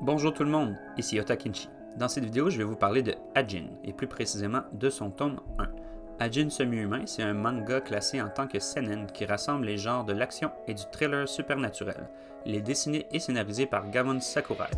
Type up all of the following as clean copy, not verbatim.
Bonjour tout le monde, ici Otakinchi. Dans cette vidéo, je vais vous parler de Ajin, et plus précisément de son tome 1. Ajin Semi-Humain, c'est un manga classé en tant que seinen qui rassemble les genres de l'action et du thriller supernaturel. Il est dessiné et scénarisé par Gamon Sakurai.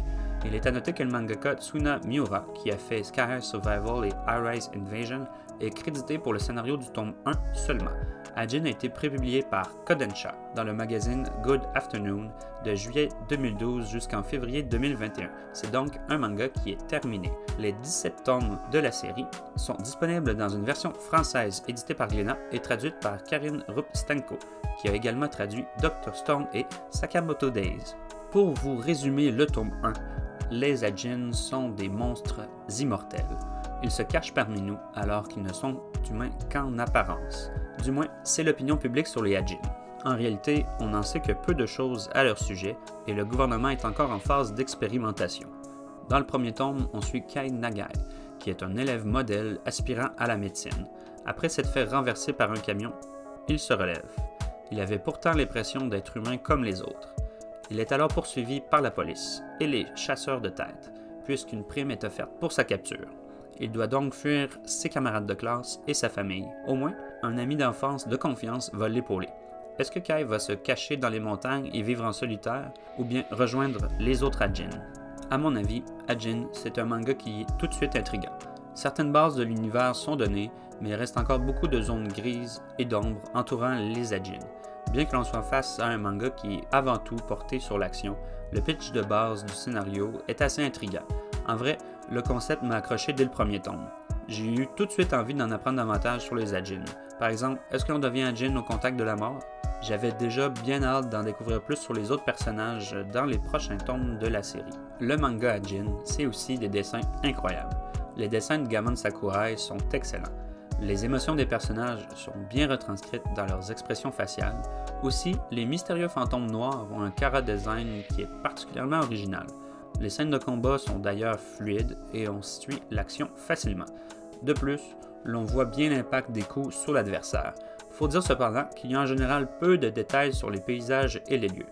Il est à noter que le mangaka Tsuna Miura, qui a fait Sky High Survival et High Rise Invasion, est crédité pour le scénario du tome 1 seulement. Ajin a été prépublié par Kodansha dans le magazine Good Afternoon de juillet 2012 jusqu'en février 2021. C'est donc un manga qui est terminé. Les 17 tomes de la série sont disponibles dans une version française éditée par Glénat et traduite par Karine Rupp-Stanko, qui a également traduit Dr. Stone et Sakamoto Days. Pour vous résumer le tome 1, les Ajin sont des monstres immortels. Ils se cachent parmi nous alors qu'ils ne sont humains qu'en apparence. Du moins, c'est l'opinion publique sur les Ajin. En réalité, on n'en sait que peu de choses à leur sujet et le gouvernement est encore en phase d'expérimentation. Dans le premier tome, on suit Kai Nagai, qui est un élève modèle aspirant à la médecine. Après s'être fait renverser par un camion, il se relève. Il avait pourtant l'impression d'être humain comme les autres. Il est alors poursuivi par la police et les chasseurs de tête, puisqu'une prime est offerte pour sa capture. Il doit donc fuir ses camarades de classe et sa famille. Au moins, un ami d'enfance de confiance va l'épauler. Est-ce que Kai va se cacher dans les montagnes et vivre en solitaire, ou bien rejoindre les autres Ajin? À mon avis, Ajin, c'est un manga qui est tout de suite intriguant. Certaines bases de l'univers sont données, mais il reste encore beaucoup de zones grises et d'ombre entourant les Ajin. Bien que l'on soit face à un manga qui est avant tout porté sur l'action, le pitch de base du scénario est assez intriguant. En vrai, le concept m'a accroché dès le premier tome. J'ai eu tout de suite envie d'en apprendre davantage sur les Ajin. Par exemple, est-ce qu'on devient Ajin au contact de la mort? J'avais déjà bien hâte d'en découvrir plus sur les autres personnages dans les prochains tomes de la série. Le manga Ajin, c'est aussi des dessins incroyables. Les dessins de Gamon Sakurai sont excellents. Les émotions des personnages sont bien retranscrites dans leurs expressions faciales. Aussi, les mystérieux fantômes noirs ont un chara-design qui est particulièrement original. Les scènes de combat sont d'ailleurs fluides et on suit l'action facilement. De plus, l'on voit bien l'impact des coups sur l'adversaire. Faut dire cependant qu'il y a en général peu de détails sur les paysages et les lieux.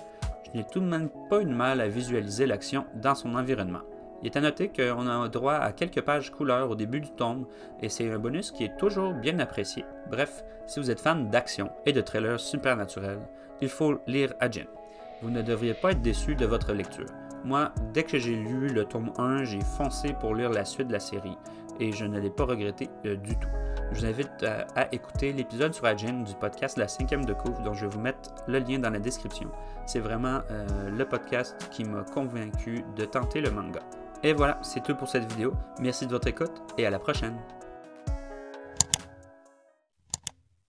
Je n'ai tout de même pas eu de mal à visualiser l'action dans son environnement. Il est à noter qu'on a droit à quelques pages couleurs au début du tome et c'est un bonus qui est toujours bien apprécié. Bref, si vous êtes fan d'action et de thrillers supernaturels, il faut lire Ajin. Vous ne devriez pas être déçu de votre lecture. Moi, dès que j'ai lu le tome 1, j'ai foncé pour lire la suite de la série et je ne l'ai pas regretté du tout. Je vous invite à écouter l'épisode sur Ajin du podcast La 5e de couvre dont je vais vous mettre le lien dans la description. C'est vraiment le podcast qui m'a convaincu de tenter le manga. Et voilà, c'est tout pour cette vidéo. Merci de votre écoute et à la prochaine!